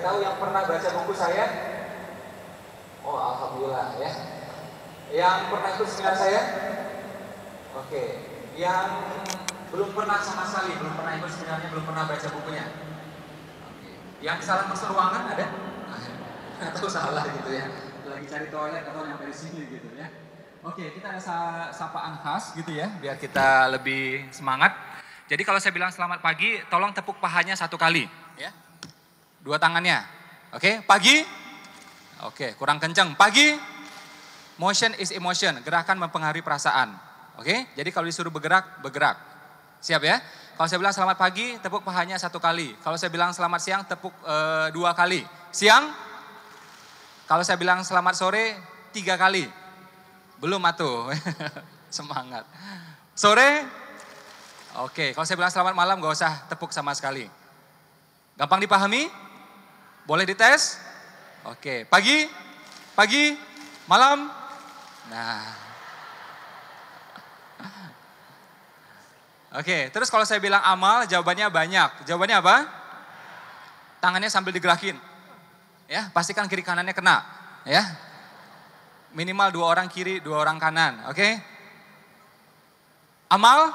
tahu yang pernah baca buku saya? Oh, alhamdulillah ya. Yang pernah ikut seminar saya? Oke. Yang belum pernah sama sekali, belum pernah ikut seminarnya, belum pernah baca bukunya. Oke. Yang salah masuk ruangan ada? Atau salah gitu ya. Lagi cari toilet atau nyampe di sini gitu ya. Oke, kita ada sapaan khas gitu ya, biar kita lebih semangat. Jadi kalau saya bilang selamat pagi, tolong tepuk pahanya 1 kali ya. 2 tangannya. Oke, pagi. Oke, kurang kencang. Pagi. Motion is emotion, gerakan mempengaruhi perasaan. Oke, jadi kalau disuruh bergerak, bergerak. Siap ya? Kalau saya bilang selamat pagi, tepuk pahanya 1 kali. Kalau saya bilang selamat siang, tepuk 2 kali. Siang. Kalau saya bilang selamat sore, 3 kali. Belum atuh. Semangat. Sore. Oke, kalau saya bilang selamat malam, gak usah tepuk sama sekali. Gampang dipahami? Boleh dites? Oke, pagi, malam. Nah. Oke, terus kalau saya bilang amal, jawabannya banyak. Jawabannya apa? Tangannya sambil digerakin. Ya, pastikan kiri kanannya kena. Ya. Minimal 2 orang kiri, 2 orang kanan. Oke? Amal?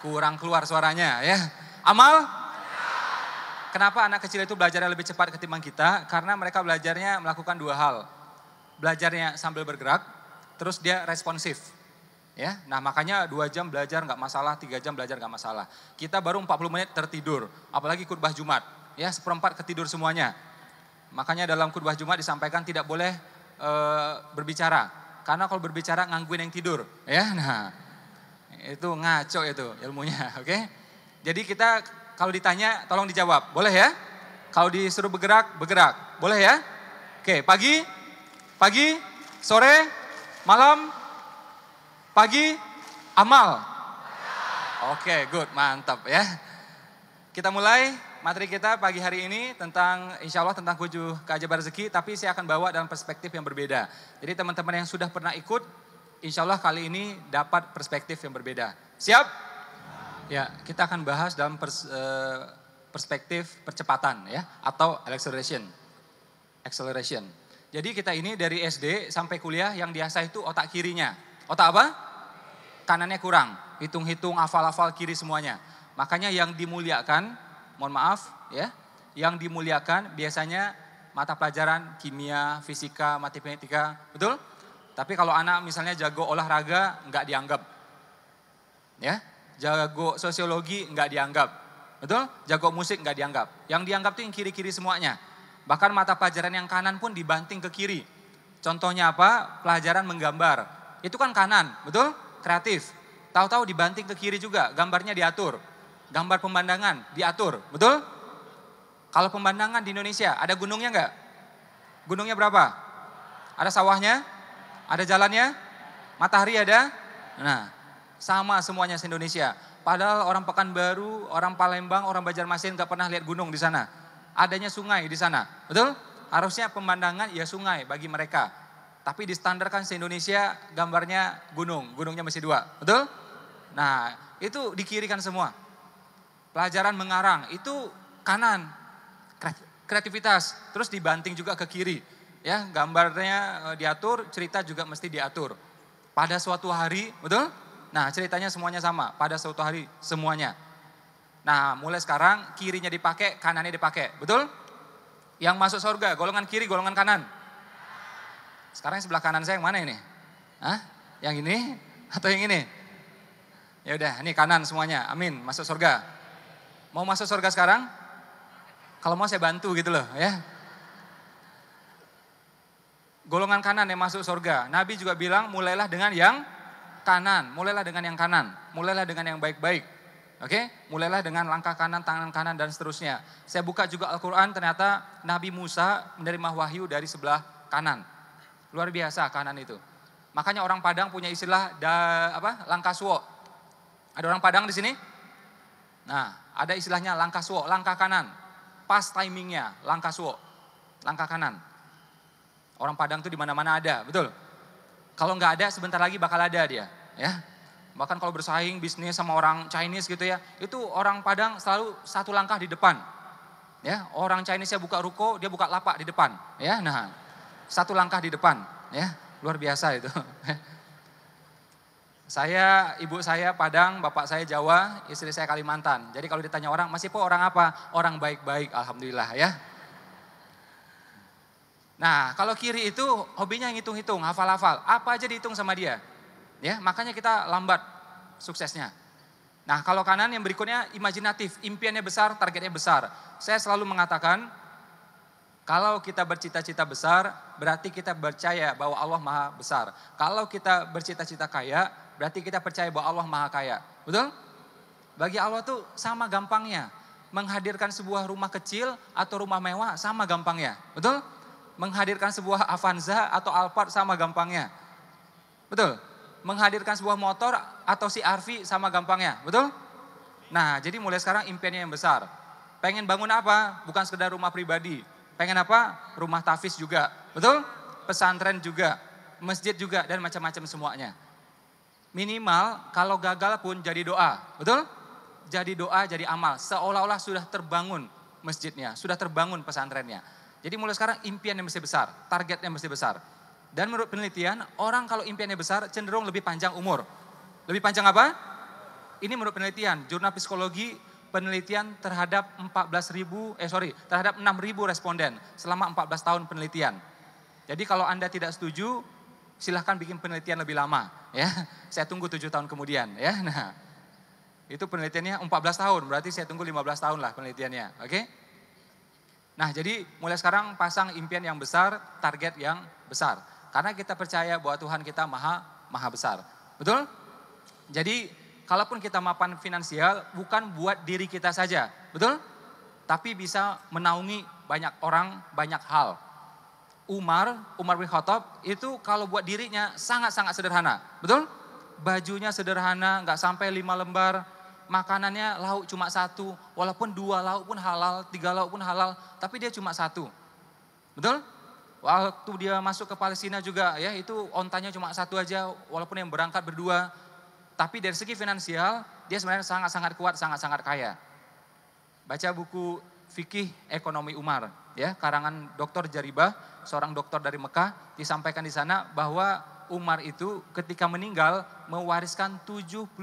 Kurang keluar suaranya ya. Amal? Kenapa anak kecil itu belajarnya lebih cepat ketimbang kita? Karena mereka belajarnya melakukan 2 hal. Belajarnya sambil bergerak, terus dia responsif. Ya, nah makanya 2 jam belajar nggak masalah, 3 jam belajar nggak masalah. Kita baru 40 menit tertidur, apalagi khutbah Jumat. Ya, 1/4 ketidur semuanya. Makanya dalam khutbah Jumat disampaikan tidak boleh berbicara. Karena kalau berbicara ngangguin yang tidur. Ya, nah itu ngaco itu ilmunya, oke? Jadi kita kalau ditanya tolong dijawab, boleh ya? Kalau disuruh bergerak, bergerak, boleh ya? Oke, pagi, sore, malam, pagi, amal. Oke, good, mantap ya. Kita mulai materi kita pagi hari ini tentang insya Allah tentang 7 keajaiban rezeki, tapi saya akan bawa dalam perspektif yang berbeda. Jadi teman-teman yang sudah pernah ikut, insya Allah kali ini dapat perspektif yang berbeda. Siap? Ya, kita akan bahas dalam perspektif percepatan ya, atau acceleration. Jadi kita ini dari SD sampai kuliah yang diasah itu otak kirinya. Otak apa? Kanannya kurang. Hitung-hitung, hafal-hafal kiri semuanya. Makanya yang dimuliakan, mohon maaf ya, yang dimuliakan biasanya mata pelajaran kimia, fisika, matematika, betul? Tapi kalau anak misalnya jago olahraga, nggak dianggap. Ya, jago sosiologi nggak dianggap. Betul? Jago musik nggak dianggap. Yang dianggap tuh yang kiri-kiri semuanya. Bahkan mata pelajaran yang kanan pun dibanting ke kiri. Contohnya apa? Pelajaran menggambar. Itu kan kanan, betul? Kreatif. Tahu-tahu dibanting ke kiri juga, gambarnya diatur. Gambar pemandangan diatur, betul? Kalau pemandangan di Indonesia, ada gunungnya nggak? Gunungnya berapa? Ada sawahnya? Ada jalannya? Matahari ada? Nah, sama semuanya se-Indonesia. Padahal orang Pekanbaru, orang Palembang, orang Banjarmasin gak pernah lihat gunung di sana. Adanya sungai di sana, betul? Harusnya pemandangan ya sungai bagi mereka. Tapi distandarkan se-Indonesia gambarnya gunung, gunungnya masih 2, betul? Nah, itu dikirikan semua. Pelajaran mengarang, itu kanan, kreativitas, terus dibanting juga ke kiri. Ya, gambarnya diatur, cerita juga mesti diatur. Pada suatu hari, betul? Nah, ceritanya semuanya sama, pada suatu hari semuanya. Nah, mulai sekarang kirinya dipakai, kanannya dipakai, betul? Yang masuk surga, golongan kiri, golongan kanan. Sekarang yang sebelah kanan saya yang mana ini? Hah? Yang ini atau yang ini? Ya udah, ini kanan semuanya. Amin, masuk surga. Mau masuk surga sekarang? Kalau mau saya bantu gitu loh, ya. Golongan kanan yang masuk surga. Nabi juga bilang mulailah dengan yang kanan, mulailah dengan yang kanan, mulailah dengan yang baik-baik. Oke? Mulailah dengan langkah kanan, tangan kanan dan seterusnya. Saya buka juga Al-Qur'an, ternyata Nabi Musa menerima wahyu dari sebelah kanan. Luar biasa kanan itu. Makanya orang Padang punya istilah langkah suwo. Ada orang Padang di sini? Nah, ada istilahnya langkah suwo, langkah kanan. Pas timingnya, langkah suwo, langkah kanan. Orang Padang tuh di mana-mana ada, betul? Kalau nggak ada, sebentar lagi bakal ada dia, ya. Bahkan kalau bersaing bisnis sama orang Chinese gitu ya, itu orang Padang selalu 1 langkah di depan. Ya, orang Chinese buka ruko, dia buka lapak di depan. Ya, nah, satu langkah di depan. Ya, luar biasa itu. Ibu saya Padang, bapak saya Jawa, istri saya Kalimantan. Jadi kalau ditanya orang, Mas Ipo orang apa? Orang baik-baik, alhamdulillah ya. Nah, kalau kiri itu hobinya ngitung-hitung, hafal-hafal. Apa aja dihitung sama dia. Ya, makanya kita lambat suksesnya. Nah, kalau kanan yang berikutnya imajinatif, impiannya besar, targetnya besar. Saya selalu mengatakan, kalau kita bercita-cita besar, berarti kita percaya bahwa Allah Maha Besar. Kalau kita bercita-cita kaya, berarti kita percaya bahwa Allah Maha Kaya. Betul? Bagi Allah tuh sama gampangnya. Menghadirkan sebuah rumah kecil atau rumah mewah sama gampangnya. Betul? Menghadirkan sebuah Avanza atau Alphard sama gampangnya. Betul? Menghadirkan sebuah motor atau CR-V sama gampangnya, betul? Nah, jadi mulai sekarang impiannya yang besar. Pengen bangun apa? Bukan sekedar rumah pribadi. Pengen apa? Rumah tahfiz juga, betul? Pesantren juga, masjid juga, dan macam-macam semuanya. Minimal kalau gagal pun jadi doa, betul? Jadi doa, jadi amal. Seolah-olah sudah terbangun masjidnya, sudah terbangun pesantrennya. Jadi mulai sekarang impiannya mesti besar, targetnya mesti besar. Dan menurut penelitian, orang kalau impiannya besar cenderung lebih panjang umur. Lebih panjang apa? Ini menurut penelitian, jurnal psikologi penelitian terhadap 6.000 responden selama 14 tahun penelitian. Jadi kalau Anda tidak setuju, silahkan bikin penelitian lebih lama. Ya, saya tunggu 7 tahun kemudian. Ya, nah itu penelitiannya 14 tahun, berarti saya tunggu 15 tahun lah penelitiannya. Oke? Nah jadi mulai sekarang pasang impian yang besar, target yang besar. Karena kita percaya bahwa Tuhan kita maha besar. Betul? Jadi kalaupun kita mapan finansial bukan buat diri kita saja. Betul? Tapi bisa menaungi banyak orang, banyak hal. Umar bin Khattab itu kalau buat dirinya sangat-sangat sederhana. Betul? Bajunya sederhana, nggak sampai 5 lembar. Makanannya lauk cuma 1. Walaupun 2 lauk pun halal, 3 lauk pun halal. Tapi dia cuma 1. Betul? Waktu dia masuk ke Palestina juga ya itu ontanya cuma 1 aja walaupun yang berangkat berdua. Tapi dari segi finansial dia sebenarnya sangat-sangat kuat, sangat-sangat kaya. Baca buku Fikih Ekonomi Umar ya, karangan Dr. Jaribah, seorang dokter dari Mekah, disampaikan di sana bahwa Umar itu ketika meninggal mewariskan 70.000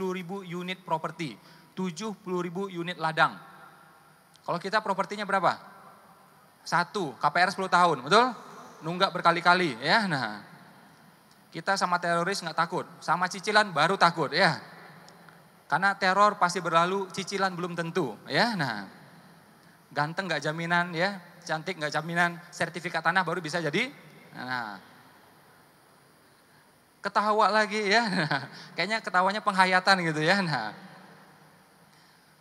unit properti, 70.000 unit ladang. Kalau kita propertinya berapa? 1, KPR 10 tahun, betul? Nunggak berkali-kali ya. Nah, kita sama teroris nggak takut, sama cicilan baru takut ya. Karena teror pasti berlalu, cicilan belum tentu ya. Nah, ganteng nggak jaminan ya, cantik nggak jaminan, sertifikat tanah baru bisa jadi. Nah, ketawa lagi ya. Nah, kayaknya ketawanya penghayatan gitu ya. Nah,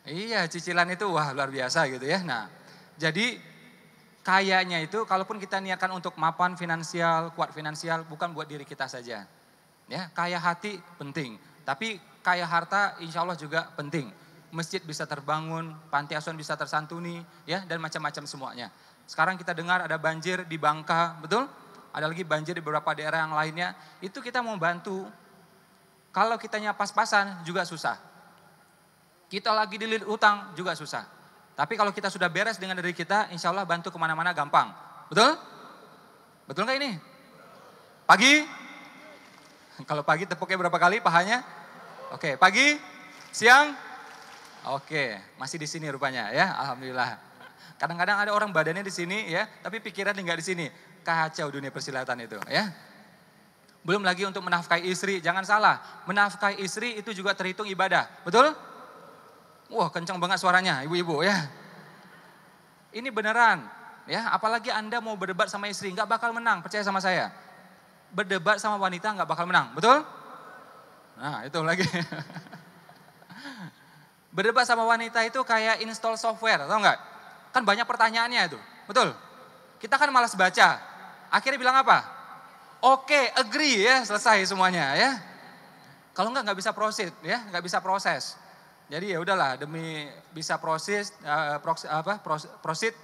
iya cicilan itu wah luar biasa gitu ya. Nah, jadi kayanya itu kalaupun kita niatkan untuk mapan finansial, kuat finansial bukan buat diri kita saja. Ya, kaya hati penting, tapi kaya harta insya Allah juga penting. Masjid bisa terbangun, panti asuhan bisa tersantuni, ya dan macam-macam semuanya. Sekarang kita dengar ada banjir di Bangka, betul? Ada lagi banjir di beberapa daerah yang lainnya. Itu kita mau bantu. Kalau kitanya pas-pasan juga susah. Kita lagi dililit utang juga susah. Tapi kalau kita sudah beres dengan diri kita, insya Allah bantu kemana-mana gampang. Betul? Betul nggak ini? Pagi? Kalau pagi tepuknya berapa kali pahanya? Oke, pagi? Siang? Oke, masih di sini rupanya ya, alhamdulillah. Kadang-kadang ada orang badannya di sini ya, tapi pikirannya nggak di sini. Kacau dunia persilatan itu ya. Belum lagi untuk menafkahi istri, jangan salah. Menafkahi istri itu juga terhitung ibadah, betul? Wah kencang banget suaranya ibu-ibu ya. Ini beneran ya, apalagi Anda mau berdebat sama istri, nggak bakal menang, percaya sama saya. Berdebat sama wanita nggak bakal menang, betul? Nah itu lagi. Berdebat sama wanita itu kayak install software, tau nggak? Kan banyak pertanyaannya itu, betul? Kita kan malas baca, akhirnya bilang apa? Oke, agree ya, selesai semuanya ya. Kalau nggak bisa proceed ya, nggak bisa proses. Jadi ya udahlah demi bisa proceed,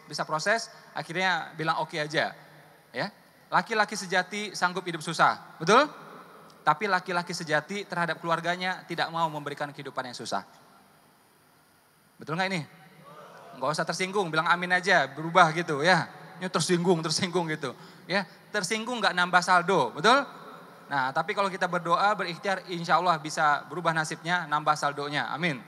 bisa proses, akhirnya bilang oke aja. Ya, laki-laki sejati sanggup hidup susah, betul? Tapi laki-laki sejati terhadap keluarganya tidak mau memberikan kehidupan yang susah. Betul nggak ini? Nggak usah tersinggung, bilang amin aja, berubah gitu ya. Ini tersinggung gitu. Ya, tersinggung nggak nambah saldo, betul? Nah, tapi kalau kita berdoa, berikhtiar, insya Allah bisa berubah nasibnya, nambah saldonya, amin.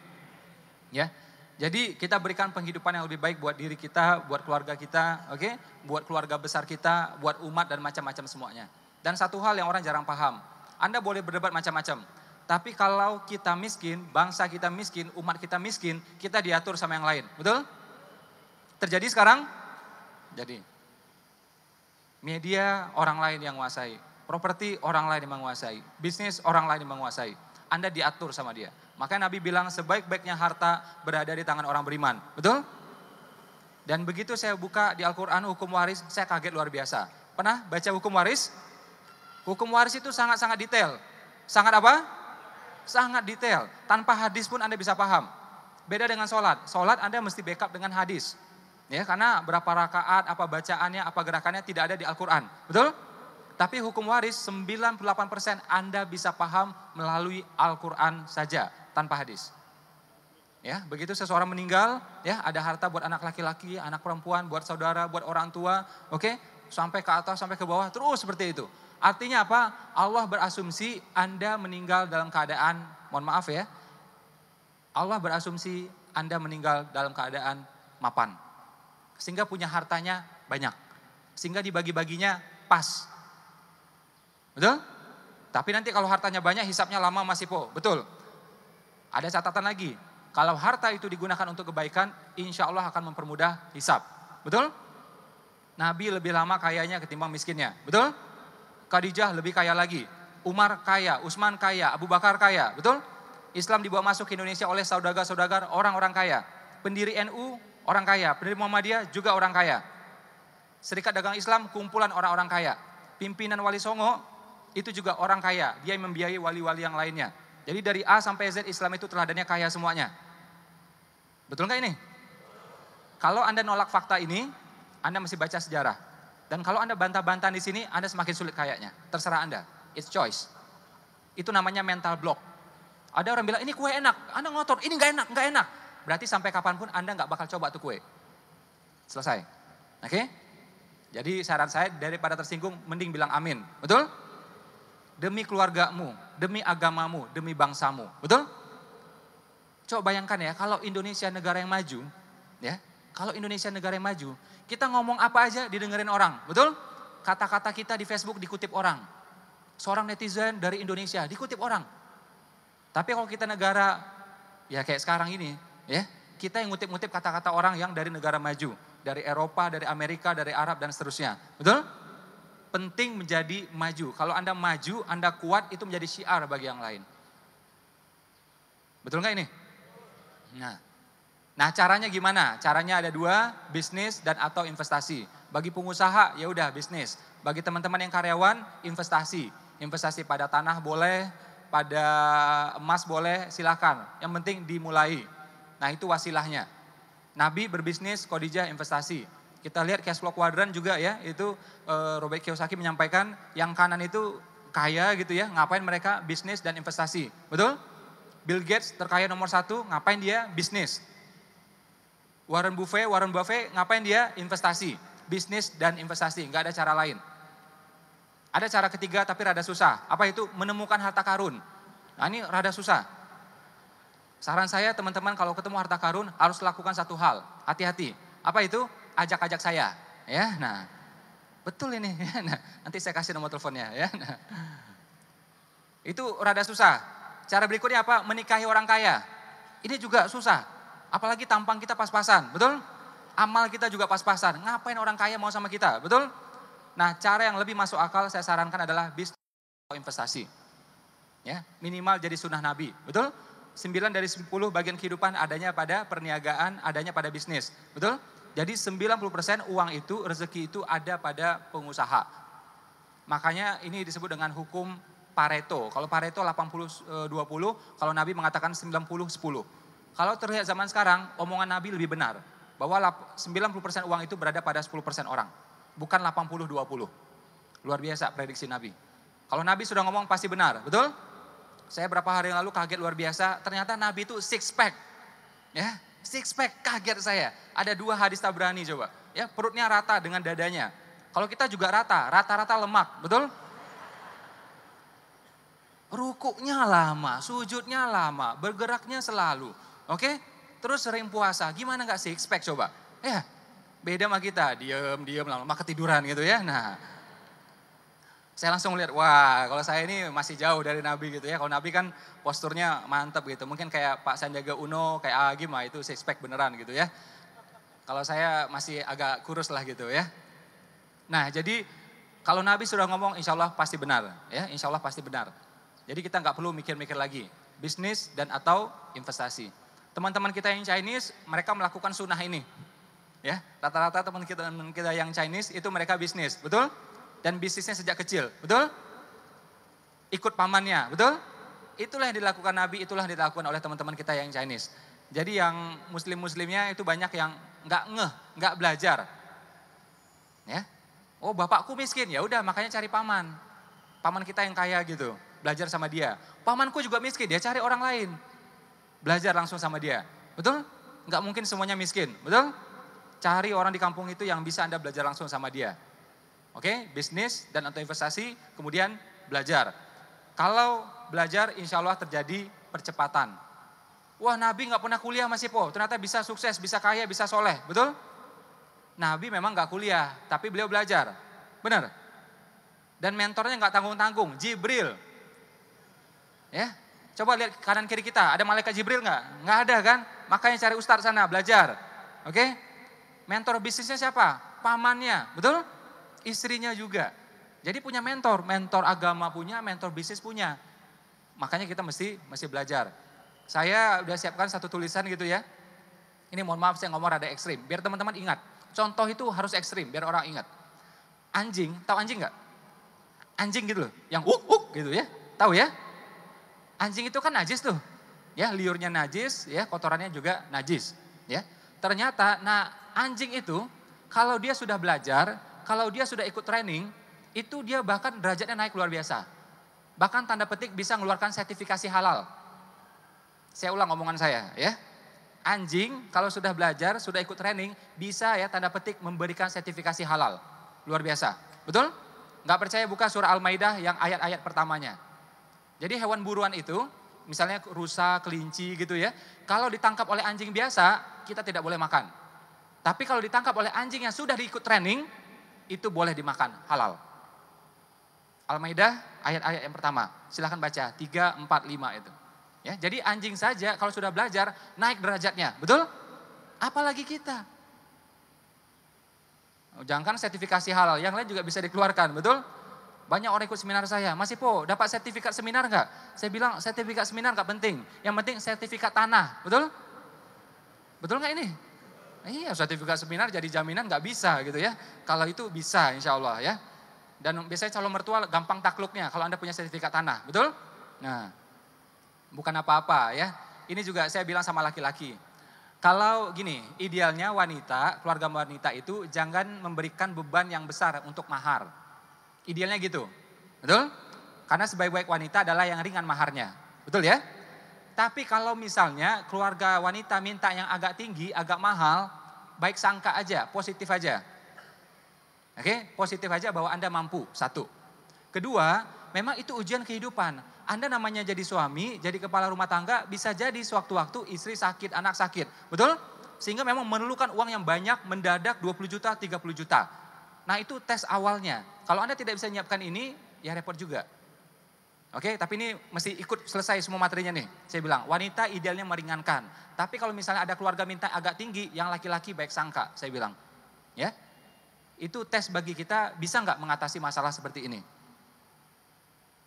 Ya, jadi kita berikan penghidupan yang lebih baik buat diri kita, buat keluarga kita, oke? Buat keluarga besar kita, buat umat dan macam-macam semuanya. Dan satu hal yang orang jarang paham, Anda boleh berdebat macam-macam. Tapi kalau kita miskin, bangsa kita miskin, umat kita miskin, kita diatur sama yang lain, betul? Terjadi sekarang? Jadi, media orang lain yang menguasai, properti orang lain yang menguasai, bisnis orang lain yang menguasai. Anda diatur sama dia. Makanya Nabi bilang sebaik-baiknya harta berada di tangan orang beriman, betul? Dan begitu saya buka di Al-Quran hukum waris, saya kaget luar biasa. Pernah baca hukum waris? Hukum waris itu sangat-sangat detail. Sangat apa? Sangat detail. Tanpa hadis pun Anda bisa paham. Beda dengan sholat. Sholat Anda mesti backup dengan hadis. Ya, karena berapa rakaat, apa bacaannya, apa gerakannya tidak ada di Al-Quran. Betul? Tapi hukum waris 98% Anda bisa paham melalui Al-Quran saja, tanpa hadis. Ya, begitu seseorang meninggal, ya ada harta buat anak laki-laki, anak perempuan, buat saudara, buat orang tua, oke? Sampai ke atas, sampai ke bawah, terus seperti itu. Artinya apa? Allah berasumsi Anda meninggal dalam keadaan, mohon maaf ya, Allah berasumsi Anda meninggal dalam keadaan mapan. Sehingga punya hartanya banyak. Sehingga dibagi-baginya pas. Betul? Tapi nanti kalau hartanya banyak, hisapnya lama masih betul. Ada catatan lagi. Kalau harta itu digunakan untuk kebaikan, insya Allah akan mempermudah hisap. Betul? Nabi lebih lama kayanya ketimbang miskinnya. Betul? Khadijah lebih kaya lagi. Umar kaya, Utsman kaya, Abu Bakar kaya. Betul? Islam dibawa masuk ke Indonesia oleh saudagar-saudagar orang-orang kaya. Pendiri NU orang kaya, pendiri Muhammadiyah juga orang kaya. Serikat Dagang Islam kumpulan orang-orang kaya. Pimpinan Wali Songo itu juga orang kaya, dia yang membiayai wali-wali yang lainnya. Jadi dari A sampai Z Islam itu teladannya kaya semuanya. Betul nggak ini? Kalau Anda nolak fakta ini, Anda mesti baca sejarah. Dan kalau Anda bantah-bantah di sini, Anda semakin sulit kayaknya. Terserah Anda, it's choice. Itu namanya mental block. Ada orang bilang, ini kue enak, Anda ngotot, ini nggak enak. Berarti sampai kapanpun Anda nggak bakal coba tuh kue. Selesai. Oke? Jadi saran saya daripada tersinggung, mending bilang amin. Betul? Demi keluargamu, demi agamamu, demi bangsamu. Betul? Coba bayangkan ya, kalau Indonesia negara yang maju, ya, kalau Indonesia negara yang maju, kita ngomong apa aja didengerin orang. Betul? Kata-kata kita di Facebook dikutip orang. Seorang netizen dari Indonesia dikutip orang. Tapi kalau kita negara, ya kayak sekarang ini, ya, kita yang ngutip-ngutip kata-kata orang yang dari negara maju. Dari Eropa, dari Amerika, dari Arab, dan seterusnya. Betul? Penting menjadi maju. Kalau Anda maju, Anda kuat, itu menjadi syiar bagi yang lain. Betul nggak ini? Nah caranya gimana? Caranya ada dua, bisnis dan atau investasi. Bagi pengusaha, ya udah bisnis. Bagi teman-teman yang karyawan, investasi. Investasi pada tanah boleh, pada emas boleh, silakan. Yang penting dimulai. Nah itu wasilahnya. Nabi berbisnis, Khadijah investasi. Kita lihat cash flow quadrant juga ya, itu Robert Kiyosaki menyampaikan yang kanan itu kaya gitu ya, ngapain mereka bisnis dan investasi, betul? Bill Gates terkaya nomor 1, ngapain dia bisnis? Warren Buffett ngapain dia investasi, bisnis dan investasi, nggak ada cara lain. Ada cara ketiga tapi rada susah, apa itu? Menemukan harta karun. Nah ini rada susah. Saran saya teman-teman kalau ketemu harta karun harus lakukan satu hal, hati-hati. Apa itu? Ajak-ajak saya, ya. Nah, betul ini. Nah, nanti saya kasih nomor teleponnya, ya. Nah, itu rada susah. Cara berikutnya apa? Menikahi orang kaya. Ini juga susah. Apalagi tampang kita pas-pasan, betul? Amal kita juga pas-pasan. Ngapain orang kaya mau sama kita, betul? Nah, cara yang lebih masuk akal saya sarankan adalah bisnis atau investasi. Ya, minimal jadi sunnah Nabi, betul? 9 dari 10 bagian kehidupan adanya pada perniagaan, adanya pada bisnis, betul? Jadi 90% uang itu, rezeki itu ada pada pengusaha. Makanya ini disebut dengan hukum Pareto. Kalau Pareto 80-20, kalau Nabi mengatakan 90-10. Kalau terlihat zaman sekarang, omongan Nabi lebih benar. Bahwa 90% uang itu berada pada 10% orang. Bukan 80-20. Luar biasa prediksi Nabi. Kalau Nabi sudah ngomong pasti benar, betul? Saya berapa hari yang lalu kaget luar biasa, ternyata Nabi itu six pack. Ya, Six pack, kaget saya. Ada 2 hadis Tabrani coba. Ya, perutnya rata dengan dadanya. Kalau kita juga rata-rata lemak, betul? Rukuknya lama, sujudnya lama, bergeraknya selalu. Oke? Terus sering puasa, gimana nggak six pack coba? Ya, beda sama kita, diem lama-lama ketiduran gitu ya. Nah, saya langsung lihat, wah kalau saya ini masih jauh dari Nabi gitu ya. Kalau Nabi kan posturnya mantap gitu. Mungkin kayak Pak Sandiaga Uno, kayak Agim mah itu six pack beneran gitu ya. Kalau saya masih agak kurus lah gitu ya. Nah jadi kalau Nabi sudah ngomong insya Allah pasti benar. Ya, insya Allah pasti benar. Jadi kita nggak perlu mikir-mikir lagi. Bisnis dan atau investasi. Teman-teman kita yang Chinese, mereka melakukan sunnah ini. Ya, rata-rata teman kita yang Chinese itu mereka bisnis, betul? Dan bisnisnya sejak kecil, betul? Ikut pamannya, betul? Itulah yang dilakukan Nabi, itulah yang dilakukan oleh teman-teman kita yang Chinese. Jadi yang muslimnya itu banyak yang nggak belajar. Ya. Oh, bapakku miskin, ya udah makanya cari paman. Paman kita yang kaya gitu, belajar sama dia. Pamanku juga miskin, dia cari orang lain. Belajar langsung sama dia. Betul? Nggak mungkin semuanya miskin, betul? Cari orang di kampung itu yang bisa Anda belajar langsung sama dia. Oke, bisnis dan atau investasi, kemudian belajar. Kalau belajar insya Allah terjadi percepatan. Wah Nabi nggak pernah kuliah Mas Ipo, ternyata bisa sukses, bisa kaya, bisa soleh, betul? Nabi memang nggak kuliah, tapi beliau belajar, benar? Dan mentornya nggak tanggung-tanggung, Jibril. Ya, coba lihat kanan kiri kita, ada malaikat Jibril nggak? Nggak ada kan? Makanya cari ustadz sana, belajar. Oke? Mentor bisnisnya siapa? Pamannya, betul? Istrinya juga. Jadi punya mentor agama punya, mentor bisnis punya. Makanya kita mesti belajar. Saya udah siapkan satu tulisan gitu ya. Ini mohon maaf saya ngomong rada ekstrim, biar teman-teman ingat. Contoh itu harus ekstrim, biar orang ingat. Anjing, tahu anjing nggak? Anjing gitu loh, yang gitu ya, tahu ya? Anjing itu kan najis tuh, ya liurnya najis, ya kotorannya juga najis, ya. Ternyata, nah anjing itu kalau dia sudah belajar, kalau dia sudah ikut training, itu dia bahkan derajatnya naik luar biasa. Bahkan tanda petik bisa mengeluarkan sertifikasi halal. Saya ulang omongan saya ya. Anjing kalau sudah belajar, sudah ikut training, bisa ya tanda petik memberikan sertifikasi halal. Luar biasa, betul? Nggak percaya buka surah Al-Maidah yang ayat-ayat pertamanya. Jadi hewan buruan itu, misalnya rusa, kelinci gitu ya. Kalau ditangkap oleh anjing biasa, kita tidak boleh makan. Tapi kalau ditangkap oleh anjing yang sudah diikut training, itu boleh dimakan, halal. Al-Maidah ayat-ayat yang pertama, silahkan baca 3, 4, 5 itu. Ya, jadi anjing saja kalau sudah belajar naik derajatnya, betul? Apalagi kita. Jangankan sertifikasi halal, yang lain juga bisa dikeluarkan, betul? Banyak orang ikut seminar saya, Mas Ipo dapat sertifikat seminar enggak? Saya bilang sertifikat seminar enggak penting, yang penting sertifikat tanah, betul? Betul enggak ini? Iya, sertifikat seminar jadi jaminan nggak bisa gitu ya. Kalau itu bisa insya Allah ya. Dan biasanya calon mertua gampang takluknya kalau Anda punya sertifikat tanah, betul? Nah, bukan apa-apa ya. Ini juga saya bilang sama laki-laki. Kalau gini, idealnya wanita, keluarga wanita itu jangan memberikan beban yang besar untuk mahar. Idealnya gitu, betul? Karena sebaik-baik wanita adalah yang ringan maharnya, betul ya? Tapi kalau misalnya keluarga wanita minta yang agak tinggi, agak mahal, baik sangka aja, positif aja. Oke, positif aja bahwa Anda mampu, satu. Kedua, memang itu ujian kehidupan. Anda namanya jadi suami, jadi kepala rumah tangga, bisa jadi sewaktu-waktu istri sakit, anak sakit. Betul? Sehingga memang memerlukan uang yang banyak, mendadak 20 juta, 30 juta. Nah itu tes awalnya. Kalau Anda tidak bisa menyiapkan ini, ya repot juga. Oke, tapi ini mesti ikut selesai semua materinya nih. Saya bilang, wanita idealnya meringankan. Tapi kalau misalnya ada keluarga minta agak tinggi, yang laki-laki baik sangka, saya bilang. Ya, itu tes bagi kita, bisa nggak mengatasi masalah seperti ini?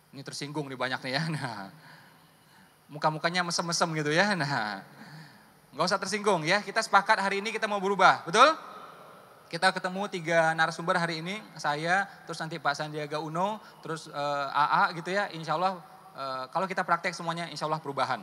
Ini tersinggung nih banyak nih ya. Nah, muka-mukanya mesem-mesem gitu ya. Nah, nggak usah tersinggung ya. Kita sepakat hari ini kita mau berubah, betul? Kita ketemu 3 narasumber hari ini, saya, terus nanti Pak Sandiaga Uno, terus AA gitu ya, insya Allah kalau kita praktek semuanya insya Allah perubahan.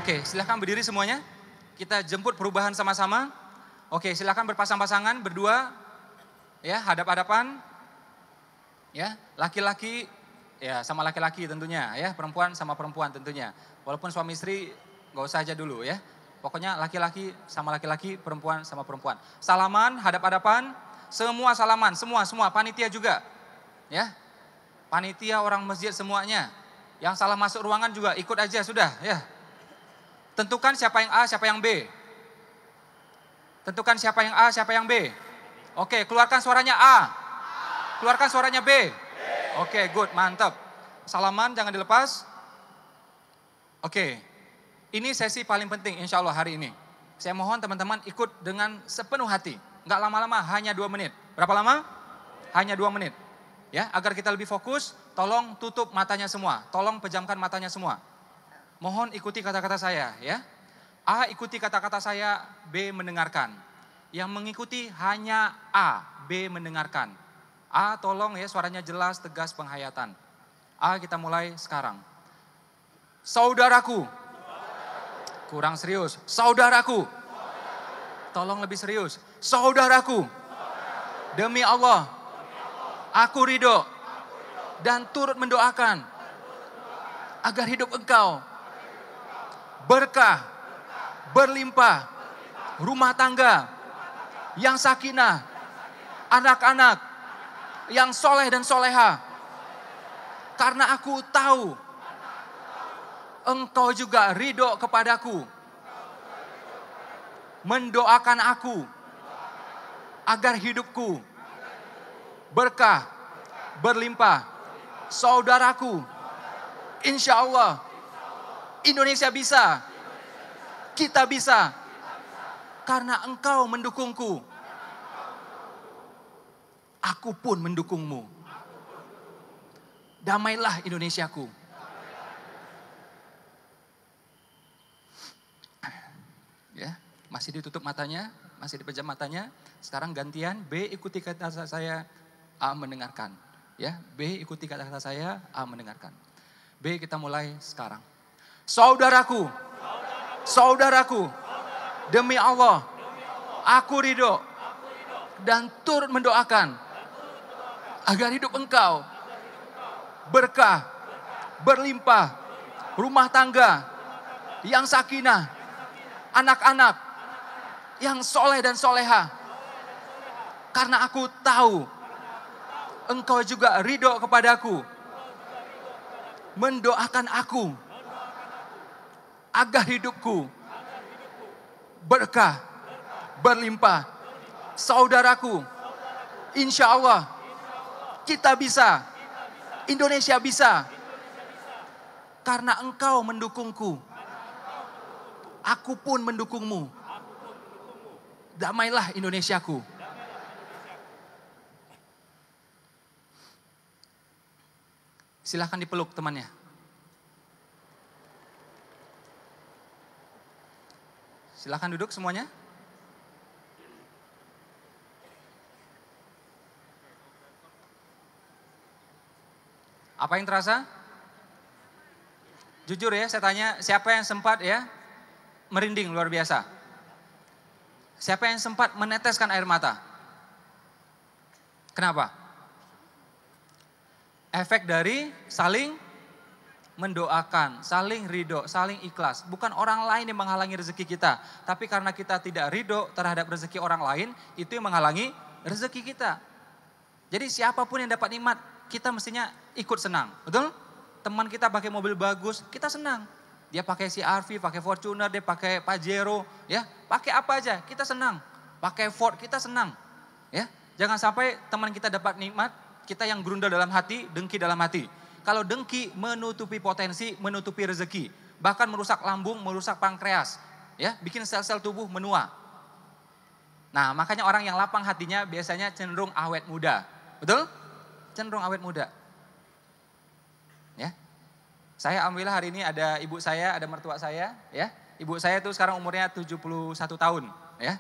Oke, silahkan berdiri semuanya. Kita jemput perubahan sama-sama. Oke, silahkan berpasang-pasangan, berdua. Ya, hadap-hadapan. Ya, laki-laki ya sama laki-laki tentunya ya, perempuan sama perempuan tentunya. Walaupun suami istri nggak usah aja dulu ya. Pokoknya laki-laki sama laki-laki, perempuan sama perempuan. Salaman, hadap-hadapan, semua salaman, semua panitia juga. Ya. Panitia, orang masjid semuanya. Yang salah masuk ruangan juga ikut aja sudah ya. Tentukan siapa yang A, siapa yang B. Tentukan siapa yang A, siapa yang B. Oke, keluarkan suaranya A. Keluarkan suaranya B. Oke, good, mantap. Salaman jangan dilepas. Oke, ini sesi paling penting insya Allah hari ini. Saya mohon teman-teman ikut dengan sepenuh hati. Enggak lama-lama, hanya 2 menit. Berapa lama? Hanya 2 menit. Ya, agar kita lebih fokus, tolong tutup matanya semua. Tolong pejamkan matanya semua. Mohon ikuti kata-kata saya ya. A ikuti kata-kata saya, B mendengarkan. Yang mengikuti hanya A, B mendengarkan. A tolong ya suaranya jelas, tegas, penghayatan. A kita mulai sekarang. Saudaraku. Kurang serius. Saudaraku. Tolong lebih serius. Saudaraku. Demi Allah. Aku ridho. Dan turut mendoakan. Agar hidup engkau. Berkah. Berlimpah. Rumah tangga. Yang sakinah. Anak-anak. Yang soleh dan soleha. Karena aku tahu engkau juga ridho kepadaku. Mendoakan aku agar hidupku berkah, berlimpah. Saudaraku, insya Allah Indonesia bisa. Kita bisa. Karena engkau mendukungku. Aku pun mendukungmu. Damailah Indonesiaku. Ya, masih ditutup matanya, masih dipejam matanya. Sekarang gantian, B ikuti kata saya, A mendengarkan. Ya, B ikuti kata-kata saya, A mendengarkan. B kita mulai sekarang. Saudaraku, saudaraku, demi Allah, aku ridho dan turut mendoakan agar hidup engkau berkah, berlimpah, rumah tangga yang sakinah, anak-anak yang soleh dan soleha. Karena aku tahu engkau juga ridho kepadaku, mendoakan aku agar hidupku berkah, berlimpah. Saudaraku, insya Allah kita bisa, Indonesia bisa. Karena engkau mendukungku, aku pun mendukungmu. Damailah Indonesiaku. Silahkan dipeluk temannya. Silahkan duduk semuanya. Apa yang terasa? Jujur ya, saya tanya, siapa yang sempat ya merinding luar biasa? Siapa yang sempat meneteskan air mata? Kenapa? Efek dari saling mendoakan, saling ridho, saling ikhlas. Bukan orang lain yang menghalangi rezeki kita. Tapi karena kita tidak ridho terhadap rezeki orang lain, itu yang menghalangi rezeki kita. Jadi siapapun yang dapat nikmat, kita mestinya ikut senang, betul? Teman kita pakai mobil bagus, kita senang. Dia pakai CR-V, pakai Fortuner, dia pakai Pajero, ya, pakai apa aja, kita senang. Pakai Ford, kita senang, ya. Jangan sampai teman kita dapat nikmat, kita yang gerundal dalam hati, dengki dalam hati. Kalau dengki menutupi potensi, menutupi rezeki, bahkan merusak lambung, merusak pankreas, ya, bikin sel-sel tubuh menua. Nah, makanya orang yang lapang hatinya biasanya cenderung awet muda, betul? Cenderung awet muda. Ya. Saya alhamdulillah hari ini ada ibu saya, ada mertua saya, ya. Ibu saya tuh sekarang umurnya 71 tahun, ya.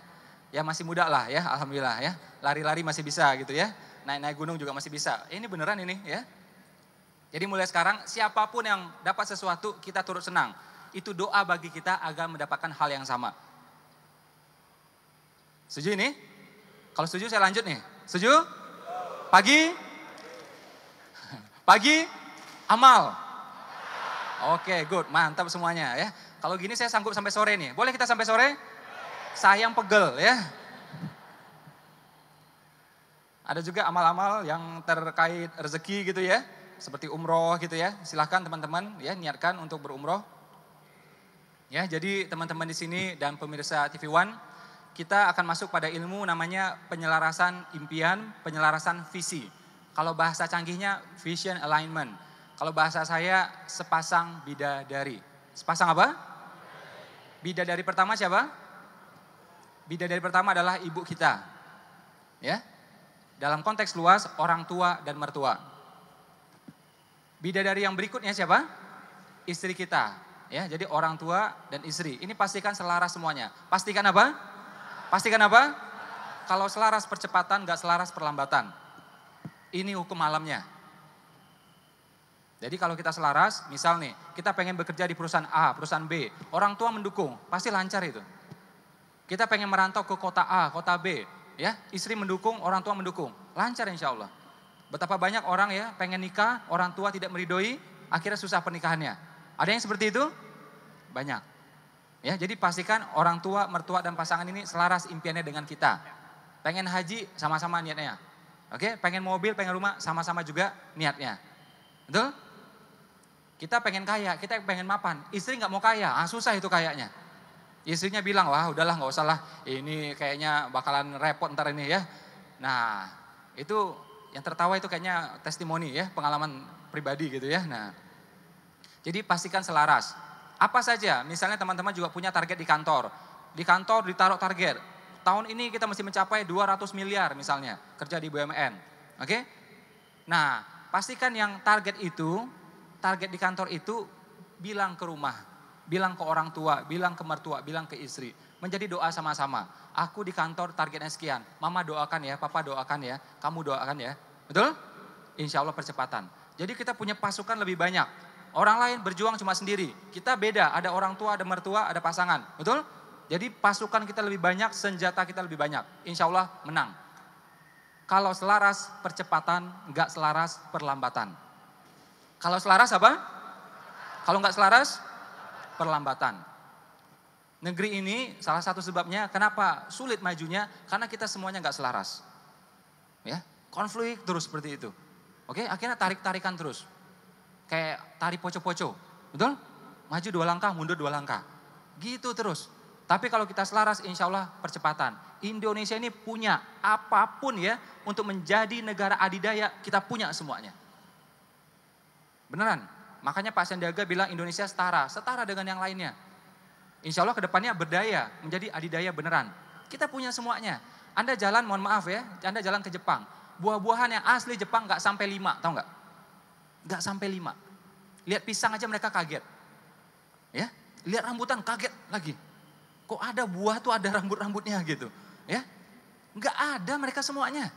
Ya masih muda lah ya, alhamdulillah ya. Lari-lari masih bisa gitu ya. Naik-naik gunung juga masih bisa. Ini beneran ini ya. Jadi mulai sekarang siapapun yang dapat sesuatu kita turut senang. itu doa bagi kita agar mendapatkan hal yang sama. Setuju ini? Kalau setuju saya lanjut nih. Setuju? Pagi? Pagi? Amal? Oke, good. Mantap semuanya ya. Kalau gini saya sanggup sampai sore nih. Boleh kita sampai sore? Sayang pegel ya. Ada juga amal-amal yang terkait rezeki gitu ya. Seperti umroh gitu ya. Silahkan teman-teman ya niatkan untuk berumroh. Ya, jadi teman-teman di sini dan pemirsa TV One, kita akan masuk pada ilmu namanya penyelarasan impian, penyelarasan visi. Kalau bahasa canggihnya vision alignment. Kalau bahasa saya sepasang bidadari. Sepasang apa? Bidadari pertama siapa? Bidadari pertama adalah ibu kita. Ya. Dalam konteks luas orang tua dan mertua. Bidadari yang berikutnya siapa? Istri kita. Ya, jadi orang tua dan istri. Ini pastikan selaras semuanya. Pastikan apa? Pastikan apa? Kalau selaras percepatan, gak selaras perlambatan. Ini hukum alamnya. Jadi kalau kita selaras, misal nih, kita pengen bekerja di perusahaan A, perusahaan B. Orang tua mendukung, pasti lancar itu. Kita pengen merantau ke kota A, kota B. Ya, istri mendukung, orang tua mendukung. Lancar insya Allah. Betapa banyak orang ya pengen nikah, orang tua tidak meridoi, akhirnya susah pernikahannya. Ada yang seperti itu? Banyak. Ya, jadi pastikan orang tua, mertua dan pasangan ini selaras impiannya dengan kita. Pengen haji sama-sama niatnya. Oke, pengen mobil, pengen rumah sama-sama juga niatnya. Betul? Kita pengen kaya, kita pengen mapan. Istri nggak mau kaya, susah itu kayaknya. Istrinya bilang, wah udahlah nggak usah lah. Ini kayaknya bakalan repot ntar ini ya. Nah, itu yang tertawa itu kayaknya testimoni ya, pengalaman pribadi gitu ya. Nah. Jadi pastikan selaras. Apa saja, misalnya teman-teman juga punya target di kantor. Di kantor ditaruh target. Tahun ini kita mesti mencapai 200 miliar misalnya, kerja di BUMN. Oke? Nah, pastikan yang target di kantor itu bilang ke rumah, bilang ke orang tua, bilang ke mertua, bilang ke istri. Menjadi doa sama-sama. Aku di kantor targetnya sekian. Mama doakan ya, papa doakan ya, kamu doakan ya. Betul? Insya Allah percepatan. Jadi kita punya pasukan lebih banyak. Orang lain berjuang cuma sendiri. Kita beda, ada orang tua, ada mertua, ada pasangan. Betul? Jadi pasukan kita lebih banyak, senjata kita lebih banyak. Insya Allah menang. Kalau selaras percepatan, enggak selaras perlambatan. Kalau selaras apa? Kalau enggak selaras perlambatan. Negeri ini salah satu sebabnya kenapa sulit majunya, karena kita semuanya enggak selaras. Ya, konflik terus seperti itu. Oke, akhirnya tarik-tarikan terus. Kayak tari poco-poco, betul? Maju 2 langkah, mundur 2 langkah. Gitu terus. Tapi kalau kita selaras insya Allah percepatan. Indonesia ini punya apapun ya untuk menjadi negara adidaya, kita punya semuanya. Beneran. Makanya Pak Sandiaga bilang Indonesia setara dengan yang lainnya. Insya Allah kedepannya berdaya, menjadi adidaya beneran. Kita punya semuanya. Anda jalan, mohon maaf ya, Anda jalan ke Jepang. Buah-buahan yang asli Jepang gak sampai 5, tahu gak? Gak sampai 5. Lihat pisang aja mereka kaget. Ya, lihat rambutan kaget lagi. Kok ada buah tuh ada rambut-rambutnya gitu. Ya, gak ada mereka semuanya.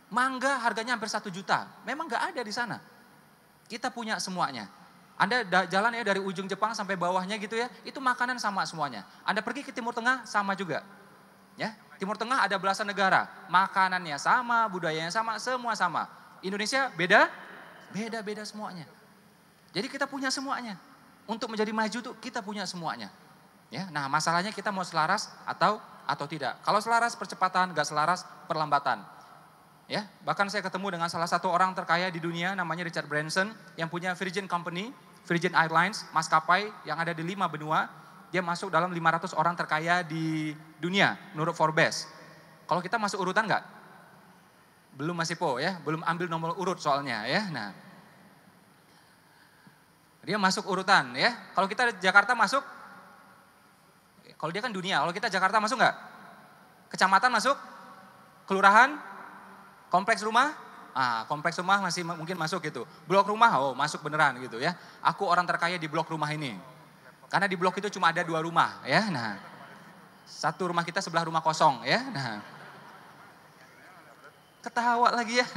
Mangga harganya hampir 1 juta. Memang gak ada di sana. Kita punya semuanya. Anda jalan ya dari ujung Jepang sampai bawahnya gitu ya, itu makanan sama semuanya. Anda pergi ke Timur Tengah sama juga. Ya, Timur Tengah ada belasan negara, makanannya sama, budayanya sama, semua sama. Indonesia beda? Beda-beda semuanya. Jadi kita punya semuanya. Untuk menjadi maju tuh kita punya semuanya. Ya, nah masalahnya kita mau selaras atau tidak. Kalau selaras percepatan, gak selaras perlambatan. Ya, bahkan saya ketemu dengan salah satu orang terkaya di dunia namanya Richard Branson yang punya Virgin Company, Virgin Airlines, maskapai yang ada di 5 benua. Dia masuk dalam 500 orang terkaya di dunia menurut Forbes. Kalau kita masuk urutan enggak? Belum, masih ya, belum ambil nomor urut soalnya ya. Nah, dia masuk urutan ya. Kalau kita Jakarta masuk, kalau dia kan dunia, kalau kita Jakarta masuk enggak? Kecamatan masuk? Kelurahan? Kompleks rumah? Kompleks rumah masih mungkin masuk gitu. Blok rumah, oh masuk beneran gitu ya. Aku orang terkaya di blok rumah ini. Karena di blok itu cuma ada 2 rumah ya. Nah, satu rumah kita sebelah rumah kosong ya. Nah, ketawa lagi ya.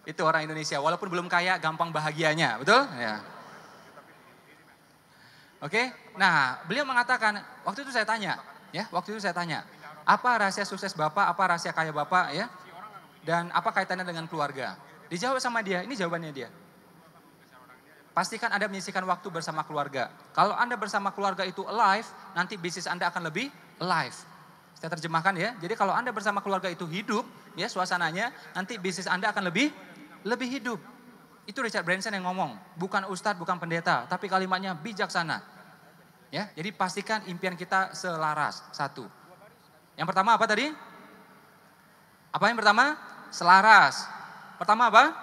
Itu orang Indonesia, walaupun belum kaya gampang bahagianya, betul? Ya. Oke, nah beliau mengatakan, waktu itu saya tanya, apa rahasia sukses Bapak, apa rahasia kaya Bapak ya, dan apa kaitannya dengan keluarga? Dijawab sama dia, ini jawabannya dia. Pastikan Anda menyisihkan waktu bersama keluarga. Kalau Anda bersama keluarga itu alive, nanti bisnis Anda akan lebih alive. Saya terjemahkan ya, jadi kalau Anda bersama keluarga itu hidup, ya suasananya, nanti bisnis Anda akan lebih hidup. Itu Richard Branson yang ngomong, bukan ustadz, bukan pendeta, tapi kalimatnya bijaksana. Ya, jadi pastikan impian kita selaras. Satu. Yang pertama apa tadi? Apa yang pertama? Selaras. Pertama apa?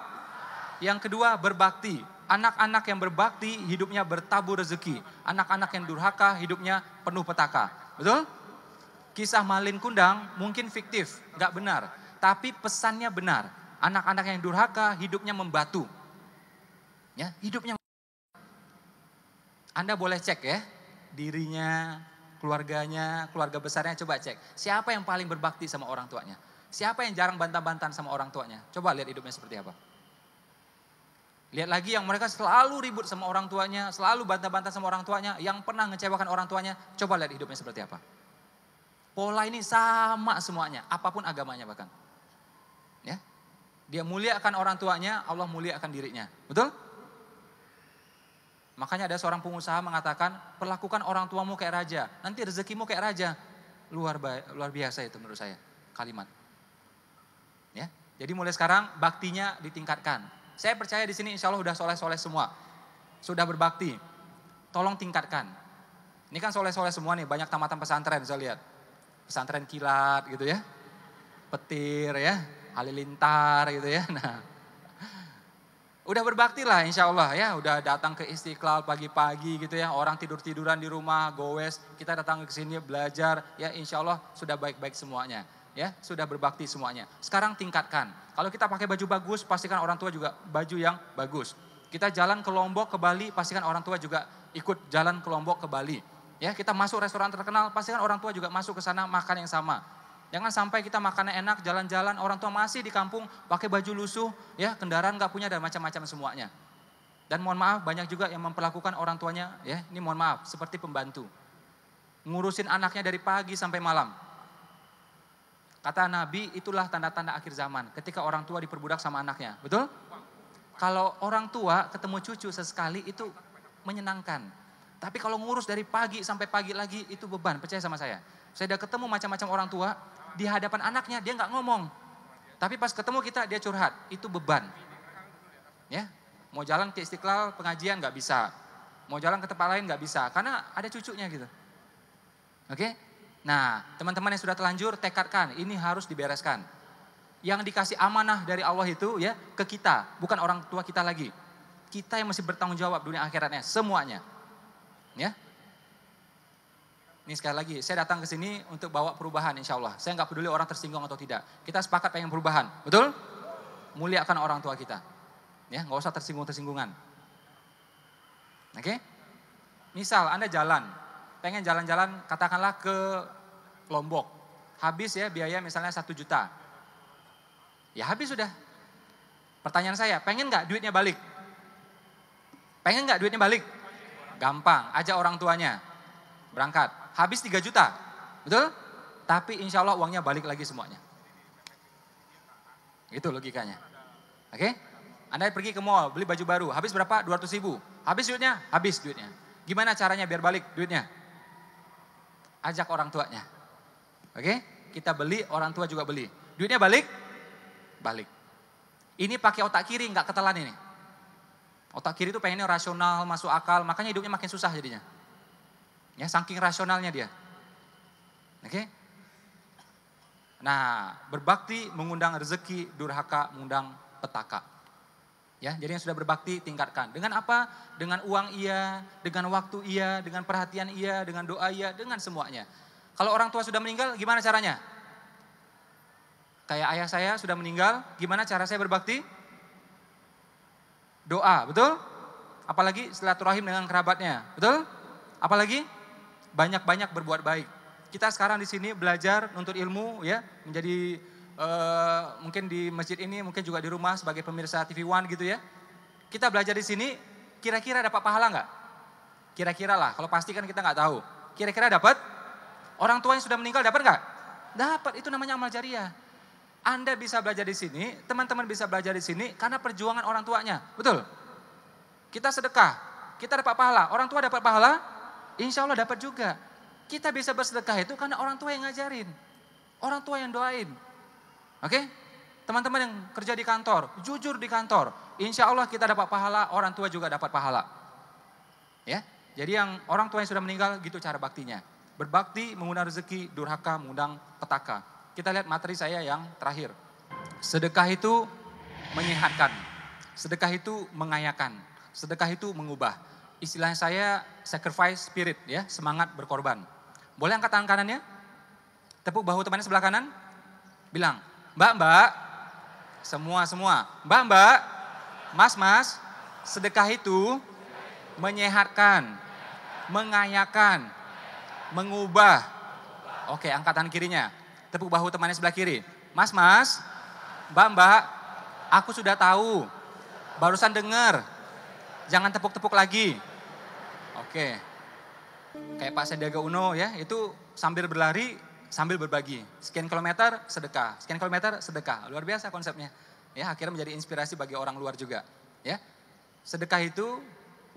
Yang kedua berbakti. Anak-anak yang berbakti hidupnya bertabur rezeki. Anak-anak yang durhaka hidupnya penuh petaka. Betul? Kisah Malin Kundang mungkin fiktif, nggak benar. Tapi pesannya benar. Anak-anak yang durhaka hidupnya membatu. Ya, hidupnya. Anda boleh cek ya, dirinya, keluarganya, keluarga besarnya, coba cek. Siapa yang paling berbakti sama orang tuanya? Siapa yang jarang bantah-bantahan sama orang tuanya? Coba lihat hidupnya seperti apa. Lihat lagi yang mereka selalu ribut sama orang tuanya, selalu bantah-bantah sama orang tuanya, yang pernah ngecewakan orang tuanya, coba lihat hidupnya seperti apa. Pola ini sama semuanya, apapun agamanya bahkan. Ya, dia muliakan orang tuanya, Allah muliakan dirinya. Betul? Makanya ada seorang pengusaha mengatakan, perlakukan orang tuamu kayak raja, nanti rezekimu kayak raja. Luar biasa itu menurut saya, kalimat. Ya, jadi mulai sekarang baktinya ditingkatkan. Saya percaya di sini insya Allah sudah soleh-soleh semua, sudah berbakti. Tolong tingkatkan. Ini kan soleh-soleh semua nih, banyak tamatan pesantren saya lihat. Pesantren kilat gitu ya, petir ya, halilintar gitu ya. Nah, udah berbakti lah insya Allah ya, udah datang ke Istiqlal pagi-pagi gitu ya, orang tidur-tiduran di rumah, gowes, kita datang ke sini belajar, ya insya Allah sudah baik-baik semuanya, ya sudah berbakti semuanya. Sekarang tingkatkan, kalau kita pakai baju bagus, pastikan orang tua juga baju yang bagus. Kita jalan ke Lombok, ke Bali, pastikan orang tua juga ikut jalan ke Lombok, ke Bali. Ya kita masuk restoran terkenal, pastikan orang tua juga masuk ke sana makan yang sama. Jangan sampai kita makannya enak, jalan-jalan, orang tua masih di kampung pakai baju lusuh, ya kendaraan gak punya dan macam-macam semuanya. Dan mohon maaf banyak juga yang memperlakukan orang tuanya, ya ini mohon maaf seperti pembantu. Ngurusin anaknya dari pagi sampai malam. Kata Nabi itulah tanda-tanda akhir zaman, ketika orang tua diperbudak sama anaknya, betul? Kalau orang tua ketemu cucu sesekali itu menyenangkan. Tapi kalau ngurus dari pagi sampai pagi lagi itu beban, percaya sama saya. Saya udah ketemu macam-macam orang tua, di hadapan anaknya dia nggak ngomong. Tapi pas ketemu kita dia curhat, itu beban. Ya, mau jalan ke Istiqlal pengajian nggak bisa. Mau jalan ke tempat lain nggak bisa, karena ada cucunya gitu. Oke? Nah, teman-teman yang sudah telanjur, tekadkan, ini harus dibereskan. Yang dikasih amanah dari Allah itu ya ke kita, bukan orang tua kita lagi. Kita yang mesti bertanggung jawab dunia akhiratnya, semuanya. Ya, ini sekali lagi, saya datang ke sini untuk bawa perubahan insya Allah. Saya nggak peduli orang tersinggung atau tidak. Kita sepakat pengen perubahan, betul? Muliakan orang tua kita. Ya, nggak usah tersinggung-tersinggungan. Oke? Misal Anda jalan, pengen jalan-jalan katakanlah ke Lombok. Habis ya biaya misalnya 1 juta. Ya habis sudah. Pertanyaan saya, pengen nggak duitnya balik? Pengen nggak duitnya balik? Gampang, ajak orang tuanya, berangkat. Habis 3 juta, betul? Tapi insya Allah uangnya balik lagi semuanya. Itu logikanya. Oke? Anda pergi ke mall, beli baju baru, habis berapa? 200 ribu. Habis duitnya? Habis duitnya. Gimana caranya biar balik duitnya? Ajak orang tuanya. Oke? Kita beli, orang tua juga beli. Duitnya balik? Balik. Ini pakai otak kiri, nggak ketelan ini. Otak kiri itu pengennya rasional, masuk akal, makanya hidupnya makin susah jadinya. Ya, saking rasionalnya dia. Oke? Nah, berbakti mengundang rezeki, durhaka mengundang petaka. Ya, jadi yang sudah berbakti tingkatkan. Dengan apa? Dengan uang iya, dengan waktu iya, dengan perhatian iya, dengan doa iya, dengan semuanya. Kalau orang tua sudah meninggal, gimana caranya? Kayak ayah saya sudah meninggal, gimana cara saya berbakti? Doa, betul? Apalagi silaturahim dengan kerabatnya, betul? Apalagi banyak-banyak berbuat baik. Kita sekarang di sini belajar nuntut ilmu ya, menjadi mungkin di masjid ini, mungkin juga di rumah sebagai pemirsa TV One gitu ya. Kita belajar di sini, kira-kira dapat pahala nggak? Kira-kira lah, kalau pasti kan kita nggak tahu. Kira-kira dapat? Orang tua yang sudah meninggal dapat nggak? Dapat, itu namanya amal jariah. Anda bisa belajar di sini, teman-teman bisa belajar di sini karena perjuangan orang tuanya. Betul? Kita sedekah, kita dapat pahala. Orang tua dapat pahala, insya Allah dapat juga. Kita bisa bersedekah itu karena orang tua yang ngajarin. Orang tua yang doain. Oke? Teman-teman yang kerja di kantor, jujur di kantor. Insya Allah kita dapat pahala, orang tua juga dapat pahala. Ya, jadi yang orang tua yang sudah meninggal gitu cara baktinya. Berbakti, mengundang rezeki, durhaka, mengundang petaka. Kita lihat materi saya yang terakhir. Sedekah itu menyehatkan. Sedekah itu mengayakan. Sedekah itu mengubah. Istilahnya saya sacrifice spirit ya, semangat berkorban. Boleh angkat tangan kanannya? Tepuk bahu temannya sebelah kanan. Bilang, Mbak, semua. Mbak, Mas, sedekah itu menyehatkan, mengayakan, mengubah. Oke, angkat tangan kirinya. Tepuk bahu temannya sebelah kiri. Mas, Mbak, aku sudah tahu. Barusan dengar. Jangan tepuk-tepuk lagi. Oke. Kayak Pak Sandiaga Uno ya, itu sambil berlari, sambil berbagi. Sekian kilometer, sedekah. Sekian kilometer, sedekah. Luar biasa konsepnya. Ya, akhirnya menjadi inspirasi bagi orang luar juga. Ya. Sedekah itu,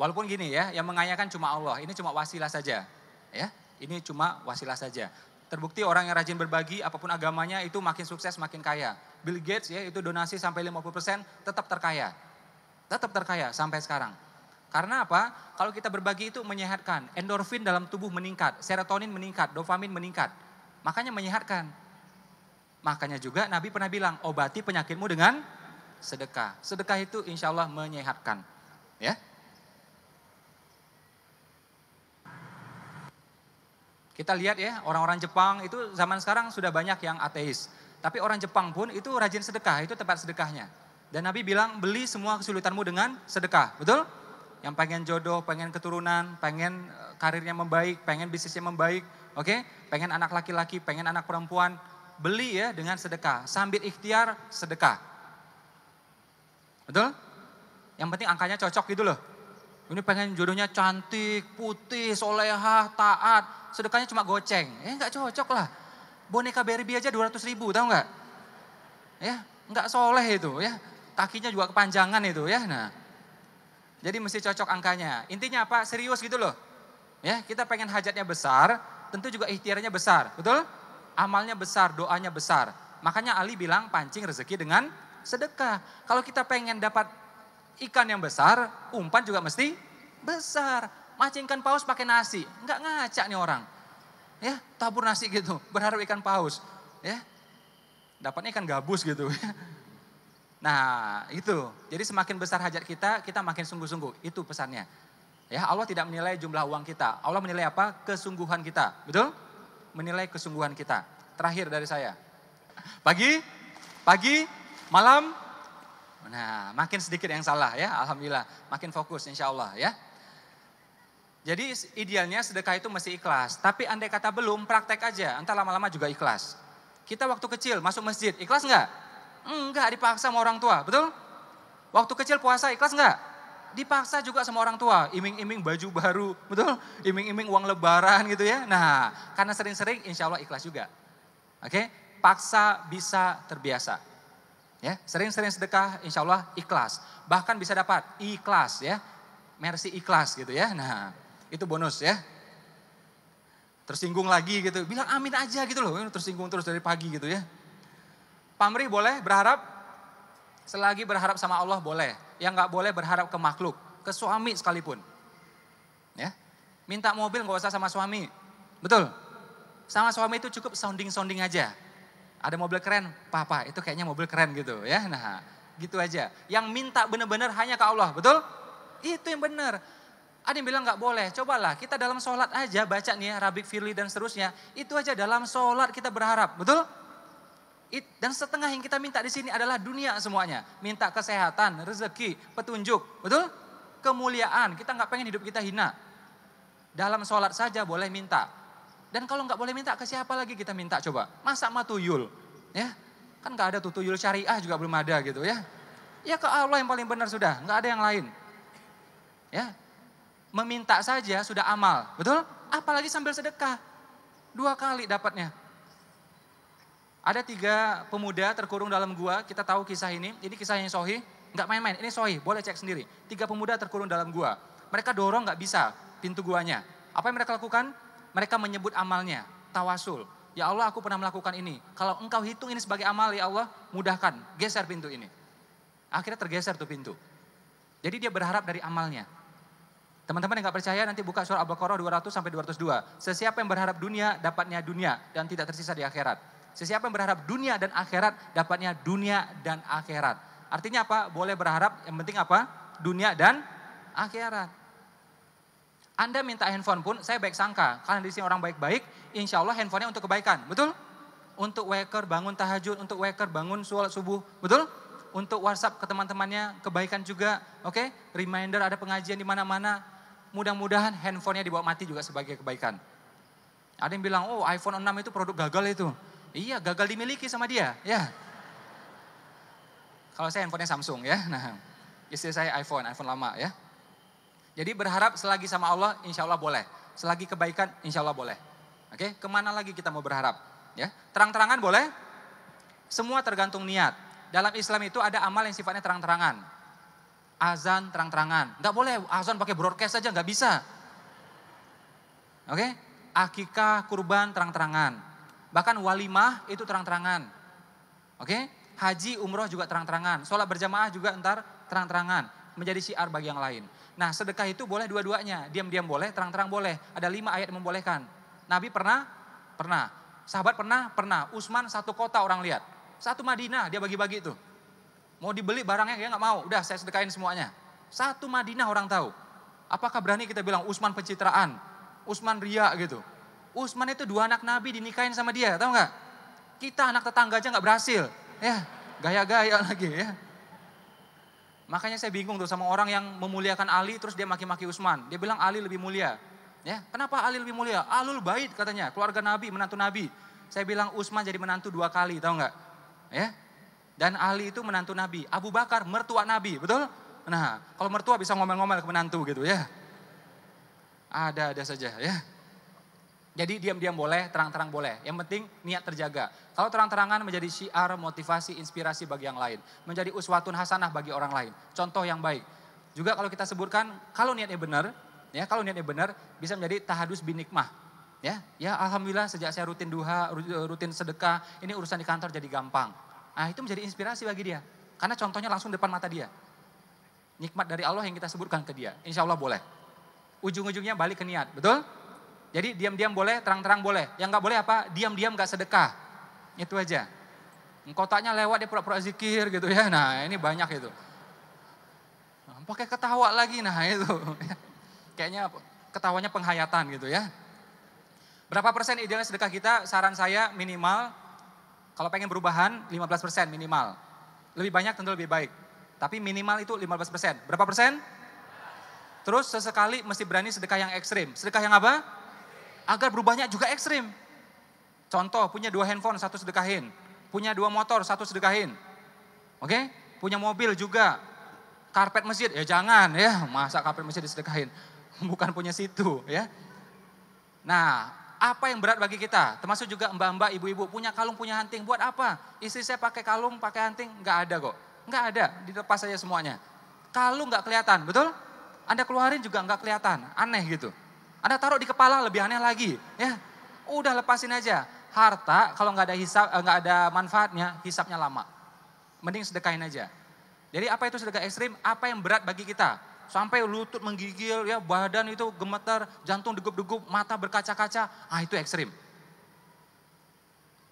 walaupun gini ya, yang mengayakan cuma Allah. Ini cuma wasilah saja. Ya, ini cuma wasilah saja. Terbukti orang yang rajin berbagi, apapun agamanya itu makin sukses, makin kaya. Bill Gates ya itu donasi sampai 50% tetap terkaya. Tetap terkaya sampai sekarang. Karena apa? Kalau kita berbagi itu menyehatkan. Endorfin dalam tubuh meningkat, serotonin meningkat, dopamin meningkat. Makanya menyehatkan. Makanya juga Nabi pernah bilang, obati penyakitmu dengan sedekah. Sedekah itu insya Allah menyehatkan. Ya. Kita lihat ya, orang-orang Jepang itu zaman sekarang sudah banyak yang ateis. Tapi orang Jepang pun itu rajin sedekah, itu tempat sedekahnya. Dan Nabi bilang, beli semua kesulitanmu dengan sedekah, betul? Yang pengen jodoh, pengen keturunan, pengen karirnya membaik, pengen bisnisnya membaik, oke? Pengen anak laki-laki, pengen anak perempuan, beli ya dengan sedekah. Sambil ikhtiar, sedekah. Betul? Yang penting angkanya cocok gitu loh. Ini pengen jodohnya cantik, putih, solehah, taat. Sedekahnya cuma goceng. Enggak cocok lah. Boneka Barbie aja 200 ribu, tahu enggak? Ya, enggak soleh itu ya. Kakinya juga kepanjangan itu ya. Nah, jadi mesti cocok angkanya. Intinya apa? Serius gitu loh. Ya, kita pengen hajatnya besar, tentu juga ikhtiarnya besar. Betul? Amalnya besar, doanya besar. Makanya Ali bilang pancing rezeki dengan sedekah. Kalau kita pengen dapat ikan yang besar, umpan juga mesti besar. Mancingkan paus pakai nasi, enggak ngaca nih orang. Ya, tabur nasi gitu, berharap ikan paus. Ya, dapatnya ikan gabus gitu. Nah, itu. Jadi semakin besar hajat kita, kita makin sungguh-sungguh. Itu pesannya. Ya, Allah tidak menilai jumlah uang kita. Allah menilai apa? Kesungguhan kita. Betul? Menilai kesungguhan kita. Terakhir dari saya. Pagi, malam. Nah, makin sedikit yang salah ya, alhamdulillah. Makin fokus insya Allah ya. Jadi idealnya sedekah itu mesti ikhlas. Tapi andai kata belum, praktek aja. Entar lama-lama juga ikhlas. Kita waktu kecil masuk masjid, ikhlas enggak? Enggak, dipaksa sama orang tua, betul? Waktu kecil puasa, ikhlas enggak? Dipaksa juga sama orang tua. Iming-iming baju baru, betul? Iming-iming uang lebaran gitu ya. Nah, karena sering-sering insya Allah ikhlas juga. Oke, paksa bisa terbiasa. Ya, sering-sering sedekah insya Allah ikhlas. Bahkan bisa dapat ikhlas ya. Mercy ikhlas gitu ya. Nah, itu bonus ya. Tersinggung lagi gitu, bilang amin aja gitu loh. Tersinggung terus dari pagi gitu ya. Pamrih boleh berharap, selagi berharap sama Allah boleh. Yang gak boleh berharap ke makhluk, ke suami sekalipun. Ya, minta mobil gak usah sama suami, betul? Sama suami itu cukup sounding-sounding aja. Ada mobil keren, papa itu kayaknya mobil keren gitu ya. Nah, gitu aja. Yang minta benar-benar hanya ke Allah, betul? Itu yang benar. Ada yang bilang gak boleh, cobalah kita dalam sholat aja baca nih ya, Rabik Firli dan seterusnya. Itu aja dalam sholat kita berharap, betul? Dan setengah yang kita minta di sini adalah dunia semuanya. Minta kesehatan, rezeki, petunjuk, betul? Kemuliaan, kita gak pengen hidup kita hina. Dalam sholat saja boleh minta. Dan kalau gak boleh minta, ke siapa lagi kita minta coba? Masa sama tuyul, ya? Kan gak ada tuh tuyul syariah juga belum ada gitu ya. Ya ke Allah yang paling benar sudah, gak ada yang lain. Ya. Meminta saja sudah amal, betul? Apalagi sambil sedekah. 2 kali dapatnya. Ada 3 pemuda terkurung dalam gua, kita tahu kisah ini kisah yang sahih, nggak main-main, ini sahih, boleh cek sendiri. 3 pemuda terkurung dalam gua, mereka dorong nggak bisa pintu guanya. Apa yang mereka lakukan? Mereka menyebut amalnya, tawasul. Ya Allah, aku pernah melakukan ini. Kalau engkau hitung ini sebagai amal, ya Allah, mudahkan, geser pintu ini. Akhirnya tergeser tuh pintu. Jadi dia berharap dari amalnya. Teman-teman yang gak percaya nanti buka surah Al-Baqarah 200 sampai 202. Sesiapa yang berharap dunia, dapatnya dunia dan tidak tersisa di akhirat. Sesiapa yang berharap dunia dan akhirat, dapatnya dunia dan akhirat. Artinya apa? Boleh berharap, yang penting apa? Dunia dan akhirat. Anda minta handphone pun, saya baik sangka. Karena di sini orang baik-baik, insya Allah handphonenya untuk kebaikan. Betul? Untuk waker bangun tahajud, untuk waker bangun sholat subuh. Betul? Untuk WhatsApp ke teman-temannya, kebaikan juga. Oke? Reminder ada pengajian di mana-mana. Mudah-mudahan handphonenya dibawa mati juga sebagai kebaikan. Ada yang bilang, oh iPhone 6 itu produk gagal itu. Iya, gagal dimiliki sama dia. Ya. Kalau saya handphonenya Samsung ya. Nah, istri saya iPhone lama ya. Jadi berharap selagi sama Allah, insya Allah boleh. Selagi kebaikan, insya Allah boleh. Oke, kemana lagi kita mau berharap? Ya, terang-terangan boleh. Semua tergantung niat. Dalam Islam itu ada amal yang sifatnya terang-terangan. Azan terang-terangan. Nggak boleh azan pakai broadcast saja, nggak bisa. Oke, akikah, kurban terang-terangan. Bahkan walimah itu terang-terangan. Oke, haji, umroh juga terang-terangan. Sholat berjamaah juga entar terang-terangan. Menjadi syiar bagi yang lain. Nah, sedekah itu boleh dua-duanya. Diam-diam boleh, terang-terang boleh. Ada 5 ayat yang membolehkan. Nabi pernah? Pernah. Sahabat pernah? Pernah. Utsman 1 kota orang lihat. 1 Madinah dia bagi-bagi itu. Mau dibeli barangnya dia nggak mau. Udah saya sedekahin semuanya. 1 Madinah orang tahu. Apakah berani kita bilang Utsman pencitraan? Utsman ria gitu. Utsman itu 2 anak Nabi dinikahin sama dia, tahu nggak? Kita anak tetangga aja nggak berhasil, ya gaya-gaya lagi ya. Makanya saya bingung tuh sama orang yang memuliakan Ali terus dia maki-maki Utsman. Dia bilang Ali lebih mulia, ya. Kenapa Ali lebih mulia? Alul bait katanya, keluarga Nabi, menantu Nabi. Saya bilang Utsman jadi menantu 2 kali, tahu nggak? Ya. Dan Ali itu menantu Nabi. Abu Bakar mertua Nabi, betul? Nah, kalau mertua bisa ngomel-ngomel ke menantu gitu ya. Ada saja ya. Jadi diam-diam boleh, terang-terang boleh. Yang penting niat terjaga. Kalau terang-terangan menjadi syiar, motivasi, inspirasi bagi yang lain. Menjadi uswatun hasanah bagi orang lain. Contoh yang baik. Juga kalau kita sebutkan, kalau niatnya benar, ya kalau niatnya benar bisa menjadi tahadus bin nikmah. Ya alhamdulillah sejak saya rutin duha, rutin sedekah, ini urusan di kantor jadi gampang. Nah itu menjadi inspirasi bagi dia. Karena contohnya langsung depan mata dia. Nikmat dari Allah yang kita sebutkan ke dia. Insya Allah boleh. Ujung-ujungnya balik ke niat, betul? Jadi diam-diam boleh, terang-terang boleh. Yang nggak boleh apa? Diam-diam nggak sedekah. Itu aja. Kotaknya lewat dia pura-pura zikir gitu ya. Nah ini banyak itu. Pakai ketawa lagi, nah itu. Kayaknya ketawanya penghayatan gitu ya. Berapa persen idealnya sedekah kita? Saran saya minimal, kalau pengen perubahan 15% minimal. Lebih banyak tentu lebih baik. Tapi minimal itu 15%. Berapa persen? Terus sesekali mesti berani sedekah yang ekstrim. Sedekah yang apa? Agar berubahnya juga ekstrim. Contoh, punya 2 handphone, 1 sedekahin. Punya 2 motor, 1 sedekahin. Oke? Punya mobil juga. Karpet masjid, ya jangan ya. Masa karpet masjid disedekahin? Bukan punya situ ya. Nah, apa yang berat bagi kita? Termasuk juga mbak-mbak, ibu-ibu, punya kalung, punya hunting. Buat apa? Istri saya pakai kalung, pakai hunting, nggak ada kok. Nggak ada, dilepas saja semuanya. Kalung nggak kelihatan, betul? Anda keluarin juga nggak kelihatan, aneh gitu. Anda taruh di kepala lebih aneh lagi, ya. Udah lepasin aja. Harta kalau nggak ada hisab, nggak ada manfaatnya, hisabnya lama. Mending sedekahin aja. Jadi apa itu sedekah ekstrim? Apa yang berat bagi kita? Sampai lutut menggigil, ya badan itu gemetar, jantung degup-degup, mata berkaca-kaca. Itu ekstrim.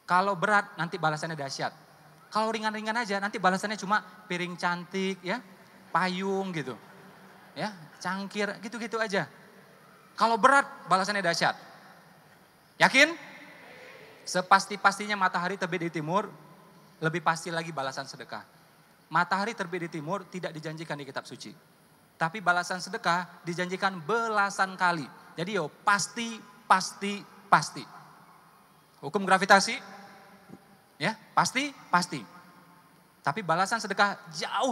Kalau berat nanti balasannya dahsyat. Kalau ringan-ringan aja nanti balasannya cuma piring cantik, ya, payung gitu, ya, cangkir, gitu-gitu aja. Kalau berat, balasannya dahsyat. Yakin? Sepasti-pastinya matahari terbit di timur, lebih pasti lagi balasan sedekah. Matahari terbit di timur tidak dijanjikan di kitab suci. Tapi balasan sedekah dijanjikan belasan kali. Jadi pasti. Hukum gravitasi, ya pasti. Tapi balasan sedekah jauh